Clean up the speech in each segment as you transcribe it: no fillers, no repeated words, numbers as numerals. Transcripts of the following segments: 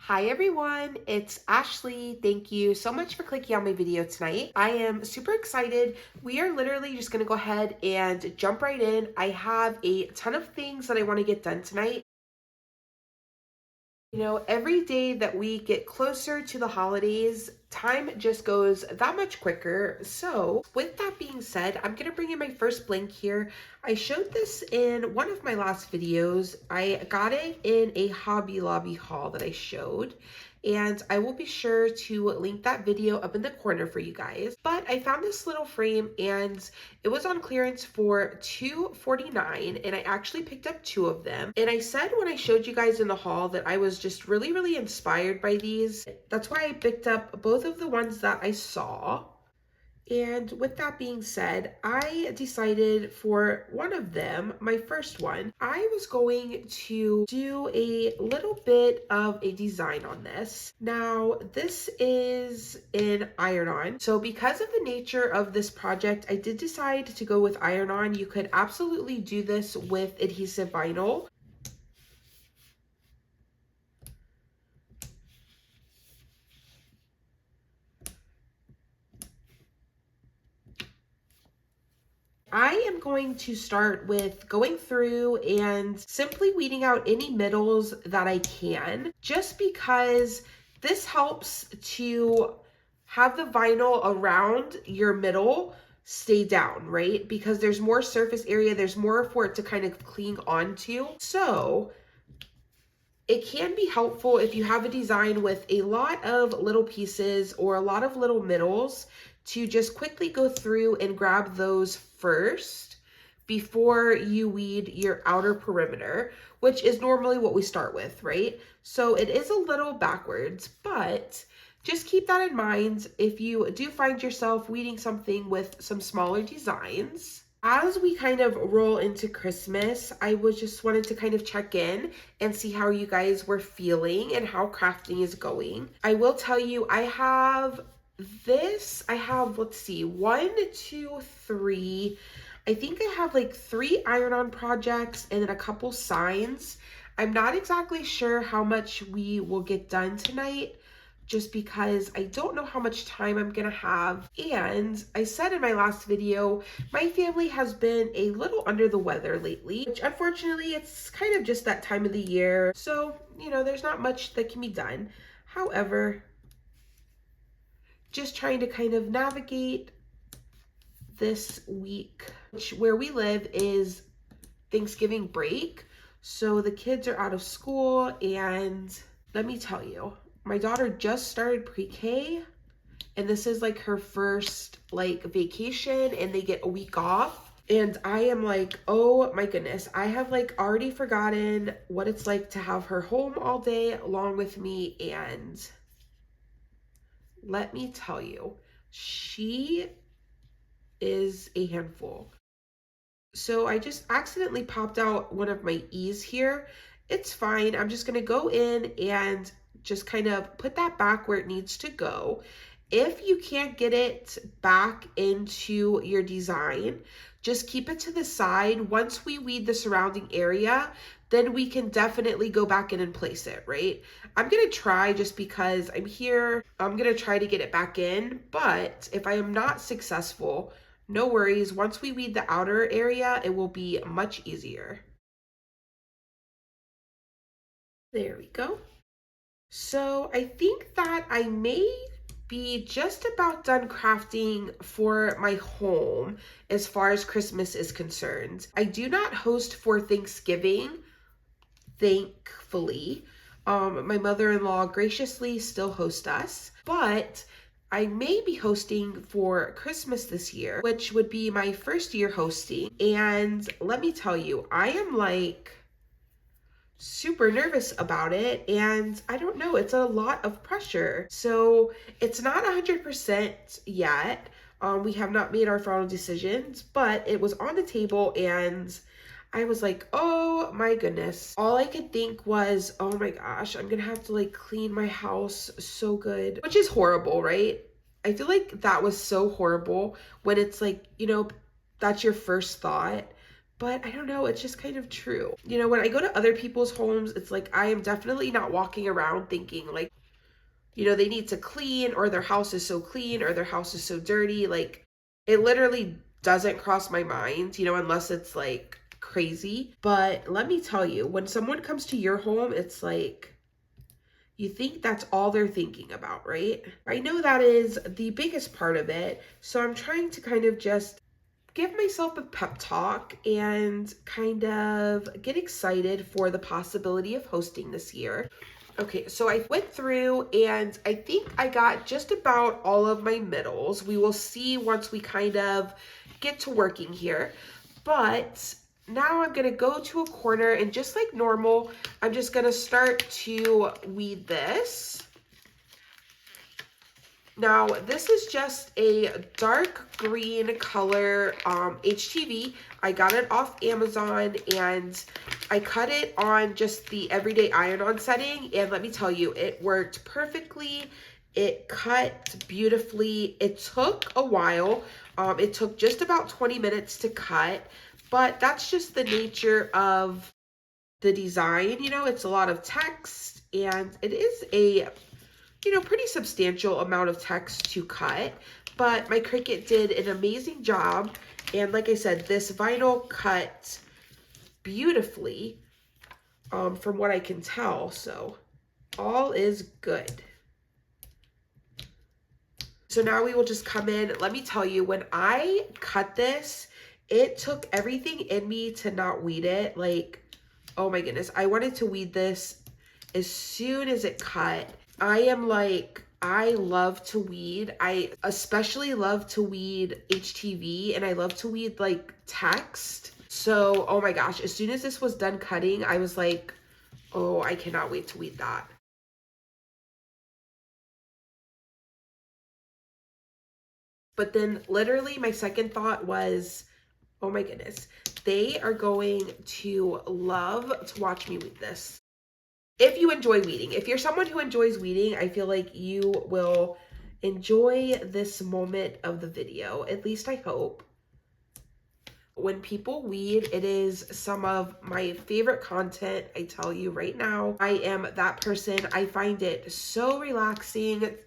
Hi everyone, it's Ashley. Thank you so much for clicking on my video tonight. I am super excited. We are literally just gonna go ahead and jump right in. I have a ton of things that I wanna get done tonight. You know, every day that we get closer to the holidays, time just goes that much quicker. So with that being said, I'm gonna bring in my first blank here. I showed this in one of my last videos. I got it in a Hobby Lobby haul that I showed, and I will be sure to link that video up in the corner for you guys. But I found this little frame and it was on clearance for $2.49, and I actually picked up two of them. And I said when I showed you guys in the haul that I was just really inspired by these. That's why I picked up both of the ones that I saw. And with that being said, I decided for one of them, my first one, I was going to do a little bit of a design on this. Now, this is in iron-on. So because of the nature of this project, I did decide to go with iron-on. You could absolutely do this with adhesive vinyl. I am going to start with going through and simply weeding out any middles that I can, just because this helps to have the vinyl around your middle stay down, right? Because there's more surface area, there's more for it to kind of cling onto. So it can be helpful if you have a design with a lot of little pieces or a lot of little middles to just quickly go through and grab those first before you weed your outer perimeter, which is normally what we start with, right? So it is a little backwards, but just keep that in mind if you do find yourself weeding something with some smaller designs. As we kind of roll into Christmas, I was just wanted to kind of check in and see how you guys were feeling and how crafting is going. I will tell you, I have, let's see, one, two, three. I think I have like 3 iron-on projects and then a couple signs. I'm not exactly sure how much we will get done tonight, just because I don't know how much time I'm gonna have. And I said in my last video, my family has been a little under the weather lately, which unfortunately it's kind of just that time of the year. So, you know, there's not much that can be done. However, just trying to kind of navigate this week, which where we live is Thanksgiving break. So the kids are out of school, and let me tell you, my daughter just started pre-K, and this is like her first like vacation, and they get a week off. And I am like, oh my goodness, I have like already forgotten what it's like to have her home all day along with me. And let me tell you, she is a handful. So I just accidentally popped out one of my E's here. It's fine. I'm just going to go in and just kind of put that back where it needs to go. If you can't get it back into your design, just keep it to the side. Once we weed the surrounding area, then we can definitely go back in and place it, right? I'm going to try, just because I'm here. I'm going to try to get it back in, but if I am not successful, no worries. Once we weed the outer area, it will be much easier. There we go. So I think that I may be just about done crafting for my home as far as Christmas is concerned. I do not host for Thanksgiving, thankfully. My mother-in-law graciously still hosts us, but I may be hosting for Christmas this year, which would be my first year hosting. And let me tell you, I am like super nervous about it, and I don't know, it's a lot of pressure. So it's not 100% yet. We have not made our final decisions, but it was on the table, and I was like, oh my goodness. All I could think was, oh my gosh, I'm gonna have to like clean my house so good, which is horrible, right? I feel like that was so horrible when it's like, you know, that's your first thought. but I don't know, it's just kind of true. You know, when I go to other people's homes, it's like I am definitely not walking around thinking like, you know, they need to clean, or their house is so clean, or their house is so dirty. Like, it literally doesn't cross my mind, you know, unless it's like crazy. But let me tell you, when someone comes to your home, it's like, you think that's all they're thinking about, right? I know that is the biggest part of it. So I'm trying to kind of just give myself a pep talk and kind of get excited for the possibility of hosting this year. Okay, so I went through and I think I got just about all of my middles. We will see once we kind of get to working here. But now I'm gonna go to a corner and just like normal, I'm just gonna start to weed this. Now, this is just a dark green color HTV. I got it off Amazon and I cut it on just the everyday iron-on setting. And let me tell you, it worked perfectly. It cut beautifully. It took a while. It took just about 20 minutes to cut, but that's just the nature of the design. You know, it's a lot of text and it is a, you know, pretty substantial amount of text to cut, but my Cricut did an amazing job. And like I said, this vinyl cut beautifully from what I can tell. So all is good. So now we will just come in. Let me tell you, when I cut this, it took everything in me to not weed it. Like, oh my goodness, I wanted to weed this as soon as it cut. I am like, I love to weed. I especially love to weed HTV, and I love to weed like text. So, oh my gosh, as soon as this was done cutting, I was like, oh, I cannot wait to weed that. But then literally my second thought was, oh my goodness, they are going to love to watch me weed this. If you enjoy weeding, if you're someone who enjoys weeding, I feel like you will enjoy this moment of the video. At least I hope. When people weed, it is some of my favorite content. I tell you right now, I am that person. I find it so relaxing.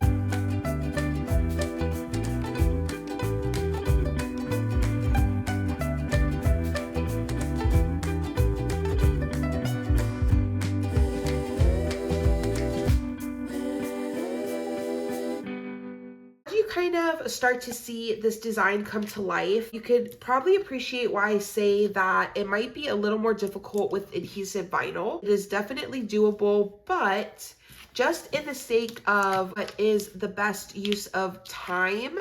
Kind of start to see this design come to life, you could probably appreciate why I say that it might be a little more difficult with adhesive vinyl. It is definitely doable, but just in the sake of what is the best use of time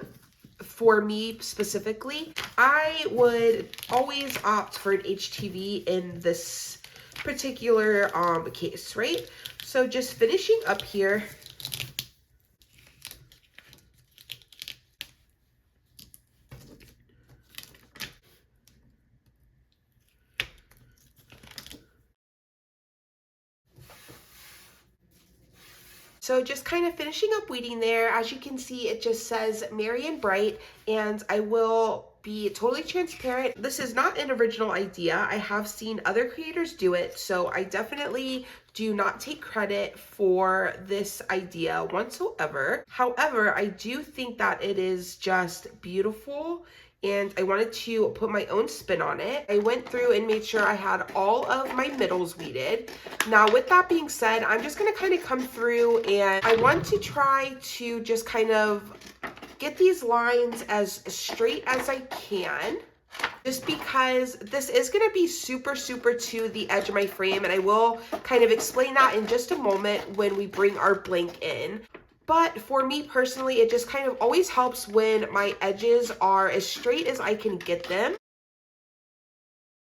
for me specifically, I would always opt for an HTV in this particular case, right? So just finishing up here. So just kind of finishing up weeding there. As you can see, it just says Merry and Bright, and I will be totally transparent. This is not an original idea. I have seen other creators do it, so I definitely do not take credit for this idea whatsoever. However, I do think that it is just beautiful, and I wanted to put my own spin on it. I went through and made sure I had all of my middles weeded. Now, with that being said, I'm just gonna kind of come through and I want to try to just kind of get these lines as straight as I can, just because this is gonna be super, super to the edge of my frame, and I will kind of explain that in just a moment when we bring our blank in. But for me personally, it just kind of always helps when my edges are as straight as I can get them.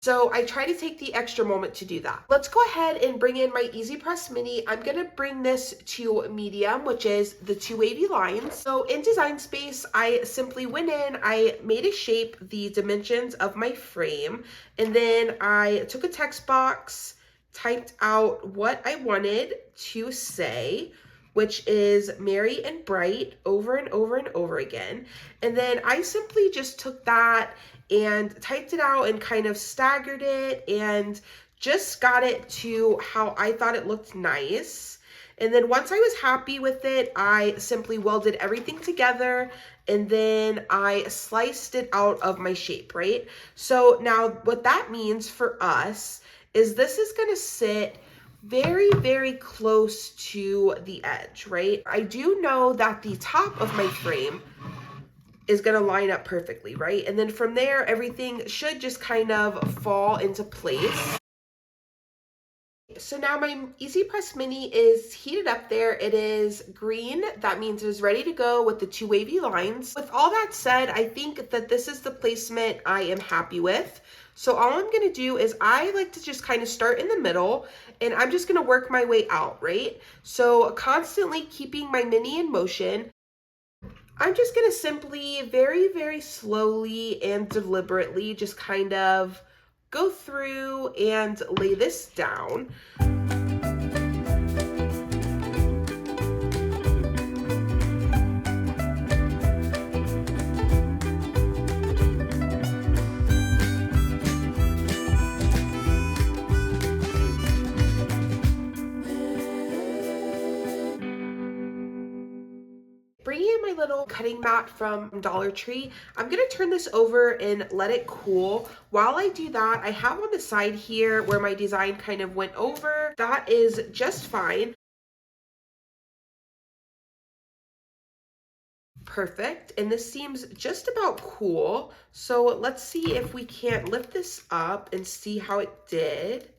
So I try to take the extra moment to do that. Let's go ahead and bring in my Easy Press Mini. I'm gonna bring this to medium, which is the 280 lines. So in Design Space, I simply went in, I made a shape, the dimensions of my frame, and then I took a text box, typed out what I wanted to say. which is merry and bright, over and over and over again. And then I simply just took that and typed it out and kind of staggered it and just got it to how I thought it looked nice. And then once I was happy with it, I simply welded everything together and then I sliced it out of my shape, right? So now what that means for us is this is gonna sit very, very close to the edge, right? I do know that the top of my frame is gonna line up perfectly, right? And then from there, everything should just kind of fall into place. So now my Easy Press Mini is heated up there. It is green. That means it is ready to go with the 2 wavy lines. With all that said, I think that this is the placement I am happy with. So all I'm gonna do is I like to just kind of start in the middle and I'm just gonna work my way out, right? So constantly keeping my mini in motion. I'm just gonna simply very, very slowly and deliberately just kind of go through and lay this down. Bringing in my little cutting mat from Dollar Tree, I'm gonna turn this over and let it cool. While I do that, I have on the side here where my design kind of went over. That is just fine. Perfect, and this seems just about cool. So let's see if we can't lift this up and see how it did.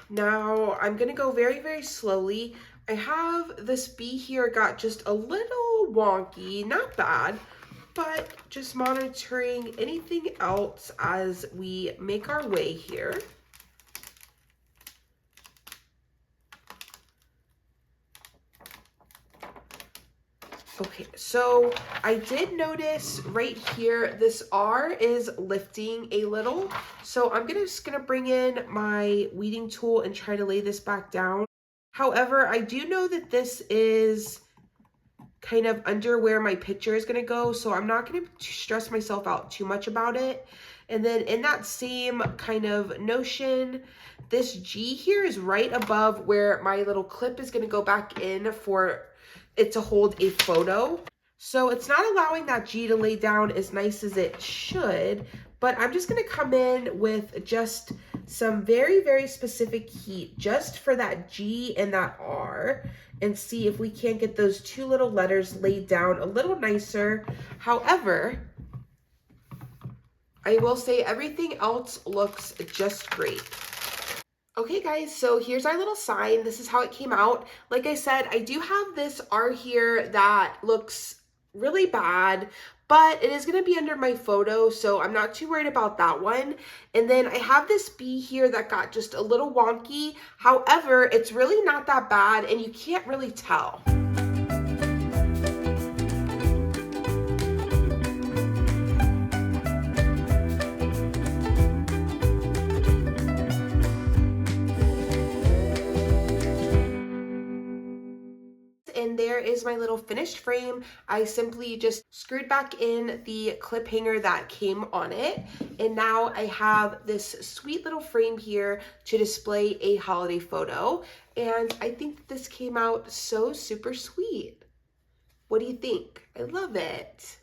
Now I'm gonna go very, very slowly. I have this bee here got just a little wonky, not bad, but just monitoring anything else as we make our way here. Okay, so I did notice right here, this R is lifting a little. So I'm just gonna bring in my weeding tool and try to lay this back down. However, I do know that this is kind of under where my picture is gonna go, so I'm not gonna stress myself out too much about it. And then in that same kind of notion, this G here is right above where my little clip is gonna go back in for it to hold a photo. So it's not allowing that G to lay down as nice as it should, but I'm just gonna come in with just some very, very specific heat just for that G and that R and see if we can't get those 2 little letters laid down a little nicer. However, I will say everything else looks just great. Okay guys, so here's our little sign. This is how it came out. Like I said, I do have this R here that looks really bad, but it is gonna be under my photo, so I'm not too worried about that one. And then I have this B here that got just a little wonky. However, it's really not that bad and you can't really tell. And there is my little finished frame. I simply just screwed back in the clip hanger that came on it. And now I have this sweet little frame here to display a holiday photo. And I think this came out so super sweet. What do you think? I love it.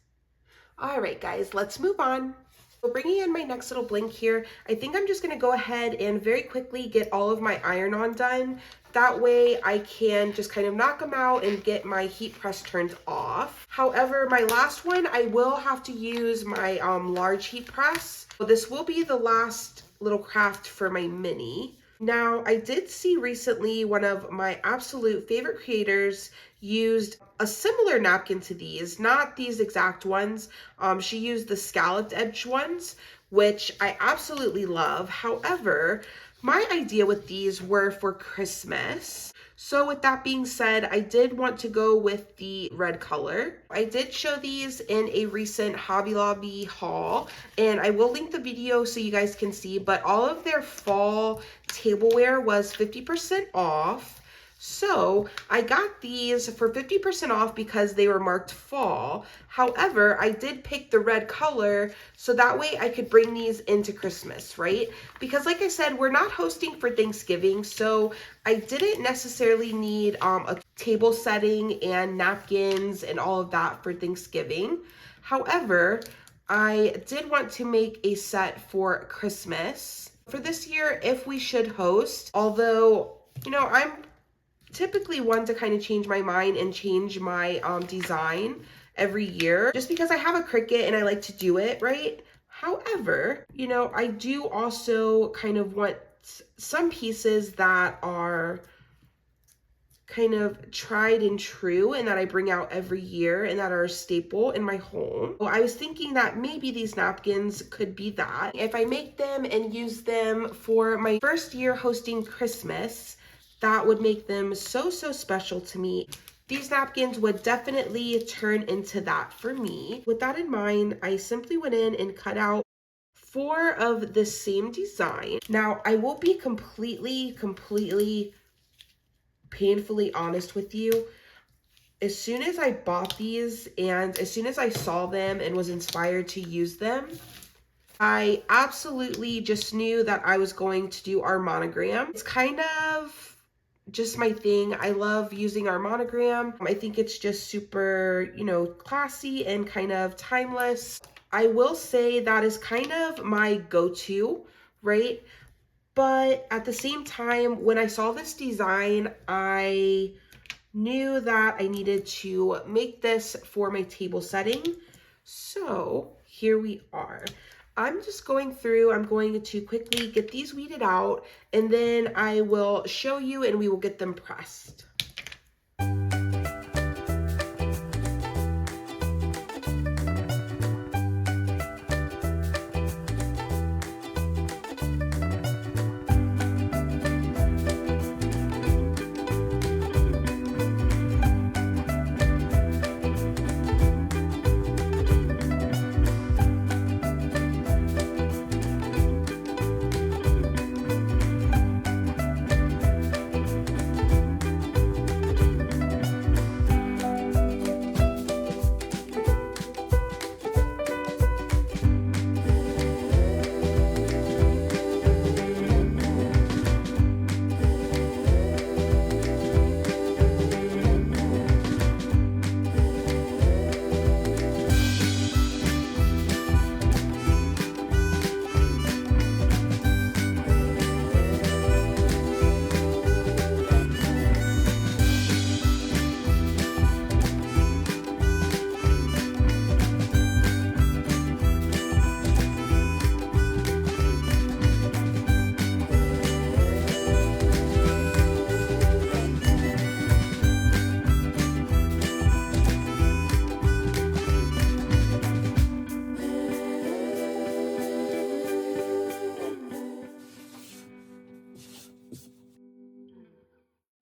All right, guys, let's move on. So bringing in my next little blank here, I think I'm just gonna go ahead and very quickly get all of my iron-on done. That way I can just kind of knock them out and get my heat press turned off. However, my last one, I will have to use my large heat press. So this will be the last little craft for my mini. Now, I did see recently one of my absolute favorite creators used a similar napkin to these, not these exact ones. She used the scalloped edge ones, which I absolutely love. However, my idea with these were for Christmas. So with that being said, I did want to go with the red color. I did show these in a recent Hobby Lobby haul, and I will link the video so you guys can see, but all of their fall tableware was 50% off. So I got these for 50% off because they were marked fall. However, I did pick the red color so that way I could bring these into Christmas, right? Because like I said, we're not hosting for Thanksgiving, so I didn't necessarily need a table setting and napkins and all of that for Thanksgiving. However, I did want to make a set for Christmas. For this year, if we should host, although, you know, I'm typically one to kind of change my mind and change my design every year just because I have a Cricut and I like to do it, right? However, you know, I do also kind of want some pieces that are kind of tried and true and that I bring out every year and that are a staple in my home. So I was thinking that maybe these napkins could be that. If I make them and use them for my first year hosting Christmas, that would make them so special to me. These napkins would definitely turn into that for me. With that in mind, I simply went in and cut out 4 of the same design. Now, I will be completely painfully honest with you. As soon as I bought these and as soon as I saw them and was inspired to use them, I absolutely just knew that I was going to do our monogram. It's kind of just my thing. I love using our monogram. I think it's just super, you know, classy and kind of timeless. I will say that is kind of my go-to, right? But at the same time, when I saw this design, I knew that I needed to make this for my table setting. So here we are. I'm just going through, I'm going to quickly get these weeded out and then I will show you and we will get them pressed.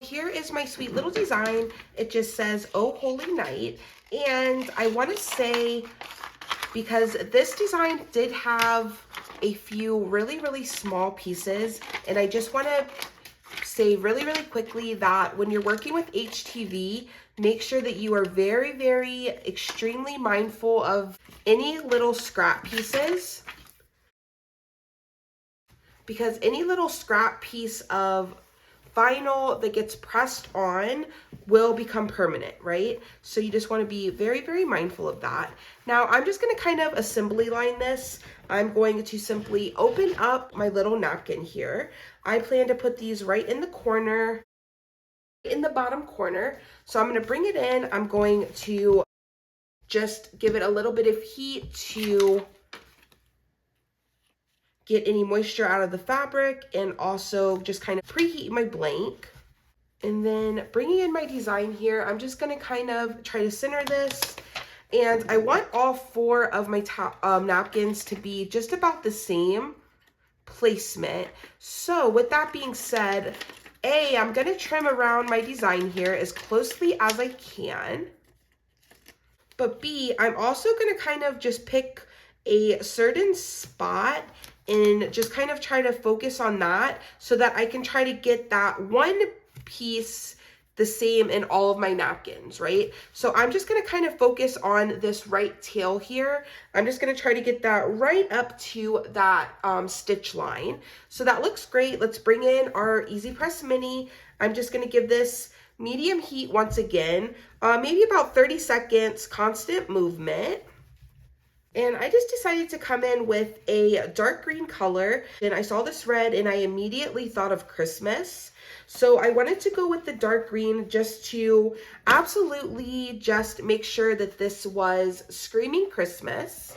Here is my sweet little design. It just says, "Oh Holy Night." And I want to say, because this design did have a few really small pieces, and I just want to say really quickly that when you're working with HTV, make sure that you are very extremely mindful of any little scrap pieces, because any little scrap piece of vinyl that gets pressed on will become permanent, right? So you just want to be very mindful of that. Now I'm just going to kind of assembly line this. I'm going to simply open up my little napkin here. I plan to put these right in the corner, in the bottom corner. So I'm going to bring it in. I'm going to just give it a little bit of heat to get any moisture out of the fabric and also just kind of preheat my blank. And then bringing in my design here, I'm just going to kind of try to center this. And I want all 4 of my napkins to be just about the same placement. So with that being said, I'm going to trim around my design here as closely as I can. But B, I'm also going to kind of just pick a certain spot and just kind of try to focus on that so that I can try to get that one piece the same in all of my napkins, right? So I'm just gonna kind of focus on this right tail here. I'm just gonna try to get that right up to that stitch line. So that looks great. Let's bring in our Easy Press Mini. I'm just gonna give this medium heat once again, maybe about 30 seconds, constant movement. And I just decided to come in with a dark green color, and I saw this red and I immediately thought of Christmas. So I wanted to go with the dark green just to absolutely just make sure that this was screaming Christmas,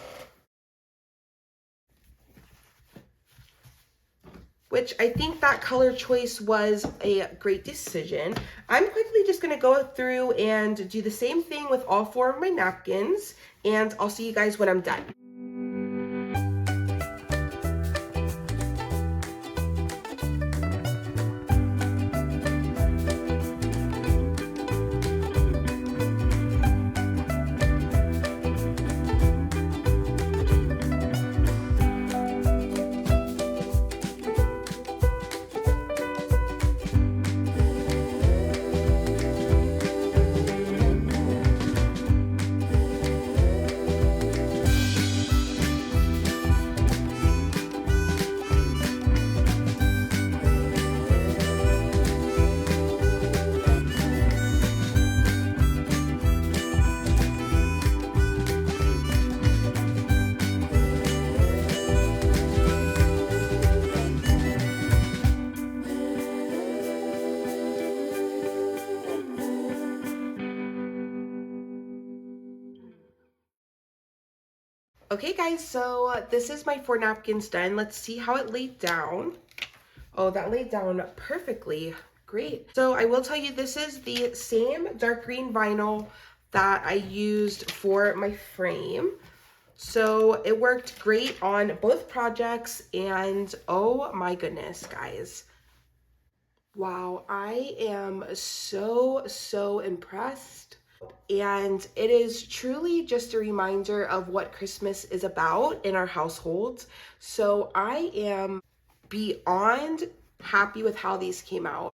which I think that color choice was a great decision. I'm quickly just gonna go through and do the same thing with all 4 of my napkins, and I'll see you guys when I'm done. Okay guys, so this is my 4 napkins done. Let's see how it laid down. Oh, that laid down perfectly. Great. So I will tell you, this is the same dark green vinyl that I used for my frame. So it worked great on both projects, and oh my goodness, guys. Wow, I am so impressed. And it is truly just a reminder of what Christmas is about in our households. So I am beyond happy with how these came out.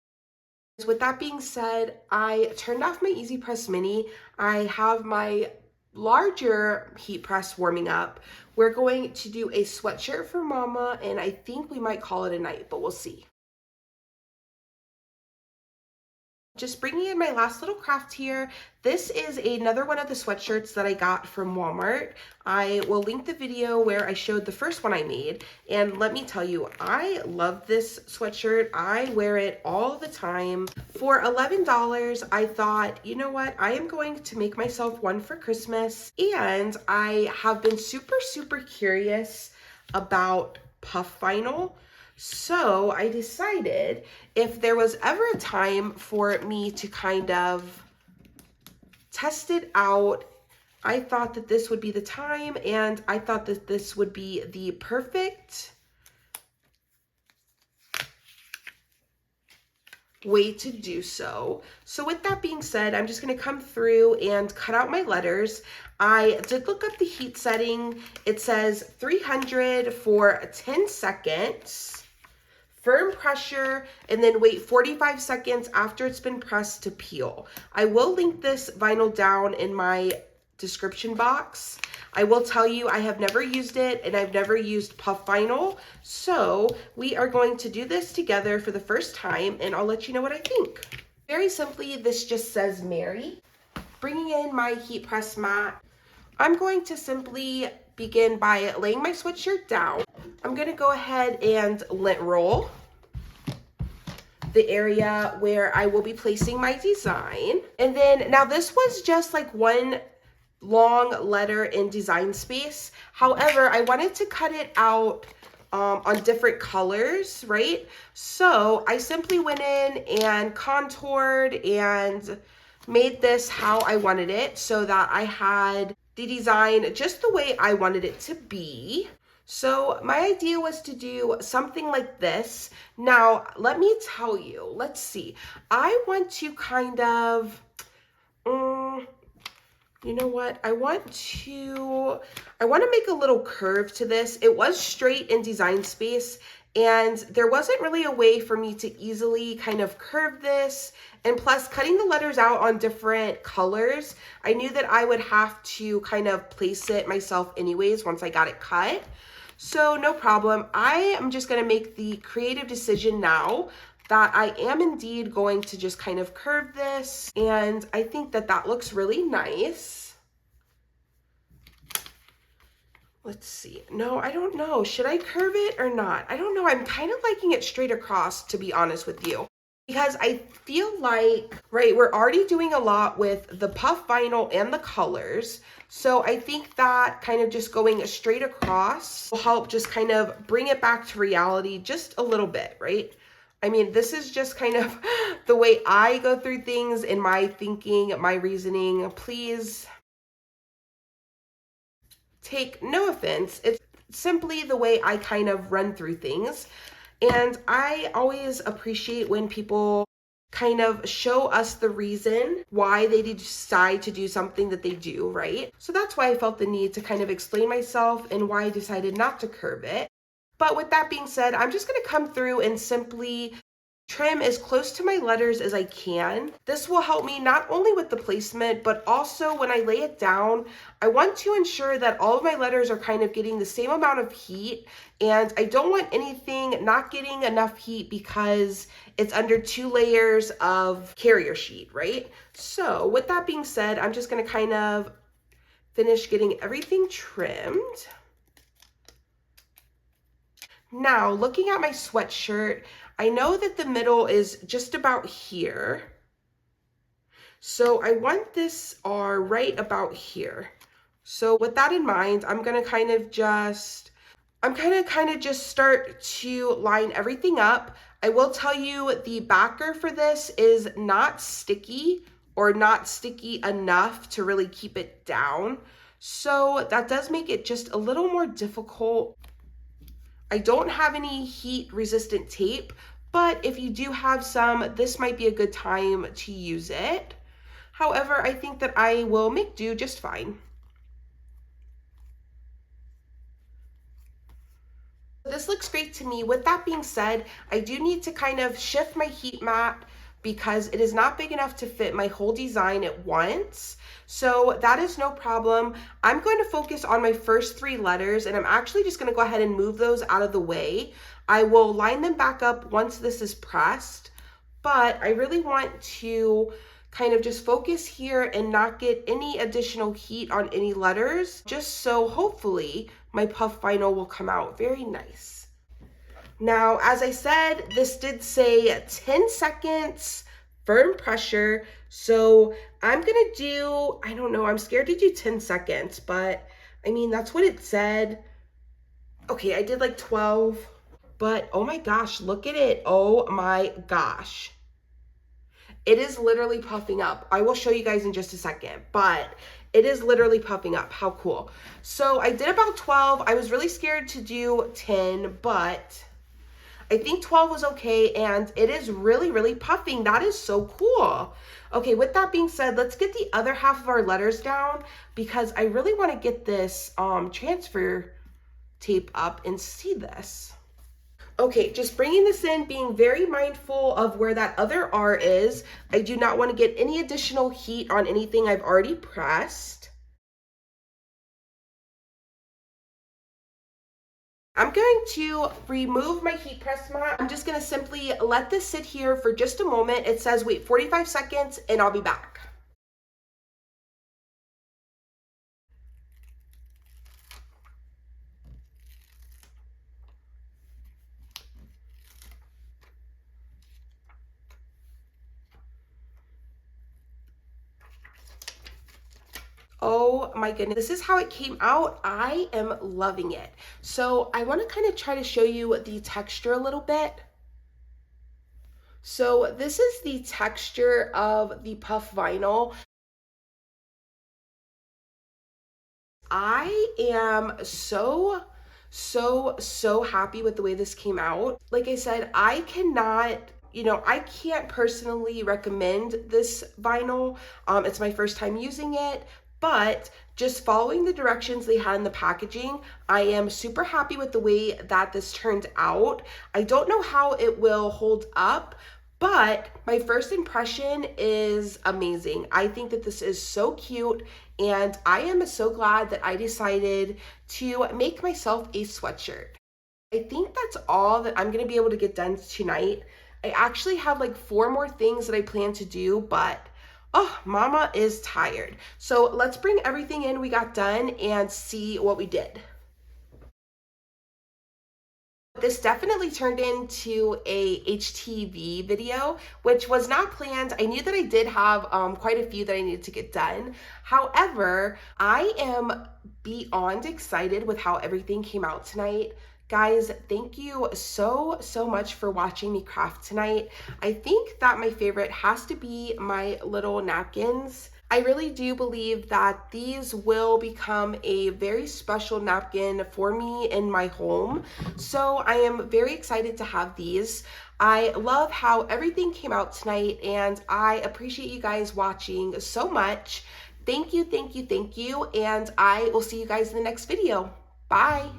With that being said, I turned off my Easy Press Mini. I have my larger heat press warming up. We're going to do a sweatshirt for Mama, and I think we might call it a night, but we'll see. Just bringing in my last little craft here. This is another one of the sweatshirts that I got from Walmart. I will link the video where I showed the first one I made. And let me tell you, I love this sweatshirt. I wear it all the time. For $11, I thought, you know what? I am going to make myself one for Christmas. And I have been super curious about puff vinyl. So I decided if there was ever a time for me to kind of test it out, I thought that this would be the time, and I thought that this would be the perfect way to do so. So with that being said, I'm just going to come through and cut out my letters. I did look up the heat setting. It says 300 for 10 seconds. Firm pressure, and then wait 45 seconds after it's been pressed to peel. I will link this vinyl down in my description box. I will tell you, I have never used it, and I've never used puff vinyl. So we are going to do this together for the first time, and I'll let you know what I think. Very simply, this just says Merry. Bringing in my heat press mat, I'm going to simply begin by laying my sweatshirt down. I'm going to go ahead and lint roll the area where I will be placing my design. And then, now this was just like one long letter in design space. However, I wanted to cut it out on different colors, right? So I simply went in and contoured and made this how I wanted it, so that I had the design just the way I wanted it to be. So my idea was to do something like this. Now, let me tell you, let's see. I want to kind of, you know what? I want to make a little curve to this. It was straight in design space, And there wasn't really a way for me to easily kind of curve this. And plus, cutting the letters out on different colors, I knew that I would have to kind of place it myself anyways once I got it cut. So no problem. I am just going to make the creative decision now that I am indeed going to just kind of curve this. And I think that that looks really nice. Let's see. No, I don't know. Should I curve it or not? I don't know. I'm kind of liking it straight across, to be honest with you. Because I feel like, right, we're already doing a lot with the puff vinyl and the colors. So I think that kind of just going straight across will help just kind of bring it back to reality just a little bit, right? I mean, this is just kind of the way I go through things in my thinking, my reasoning. Please take no offense. It's simply the way I kind of run through things. And I always appreciate when people kind of show us the reason why they decide to do something that they do, right? So that's why I felt the need to kind of explain myself and why I decided not to curve it. But with that being said, I'm just going to come through and simply trim as close to my letters as I can. This will help me not only with the placement, but also when I lay it down, I want to ensure that all of my letters are kind of getting the same amount of heat, and I don't want anything not getting enough heat because it's under 2 layers of carrier sheet, right? So with that being said, I'm just going to kind of finish getting everything trimmed. Now, looking at my sweatshirt, I know that the middle is just about here. So I want this R right about here. So with that in mind, I'm going to kind of just start to line everything up. I will tell you the backer for this is not sticky or not sticky enough to really keep it down. So that does make it just a little more difficult. I don't have any heat resistant tape, but if you do have some, this might be a good time to use it. However, I think that I will make do just fine. This looks great to me. With that being said, I do need to kind of shift my heat map because it is not big enough to fit my whole design at once. So that is no problem. I'm going to focus on my first 3 letters, and I'm actually just going to go ahead and move those out of the way. I will line them back up once this is pressed, but I really want to kind of just focus here and not get any additional heat on any letters, just so hopefully my puff vinyl will come out very nice. Now, as I said, this did say 10 seconds firm pressure. So I'm gonna do, I don't know, I'm scared to do 10 seconds, but I mean, that's what it said. Okay, I did like 12, but oh my gosh, look at it. Oh my gosh. It is literally puffing up. I will show you guys in just a second, but it is literally puffing up. How cool. So I did about 12. I was really scared to do 10, but I think 12 was okay, and it is really, really puffing. That is so cool. Okay, with that being said, let's get the other half of our letters down because I really want to get this transfer tape up and see this. Okay, just bringing this in, being very mindful of where that other R is. I do not want to get any additional heat on anything I've already pressed. I'm going to remove my heat press mat. I'm just going to simply let this sit here for just a moment. It says wait 45 seconds and I'll be back. Oh my goodness, this is how it came out. I am loving it. So I want to kind of try to show you the texture a little bit. So this is the texture of the puff vinyl. I am so happy with the way this came out. Like I said, I cannot, I can't personally recommend this vinyl. It's my first time using it, but just following the directions they had in the packaging, I am super happy with the way that this turned out. I don't know how it will hold up, but my first impression is amazing. I think that this is so cute, and I am so glad that I decided to make myself a sweatshirt. I think that's all that I'm gonna be able to get done tonight. I actually have like 4 more things that I plan to do, but oh, mama is tired. So let's bring everything in we got done and see what we did. This definitely turned into a HTV video, which was not planned. I knew that I did have quite a few that I needed to get done. However, I am beyond excited with how everything came out tonight. Guys, thank you so much for watching me craft tonight. I think that my favorite has to be my little napkins. I really do believe that these will become a very special napkin for me in my home. So I am very excited to have these. I love how everything came out tonight, and I appreciate you guys watching so much. Thank you, and I will see you guys in the next video. Bye.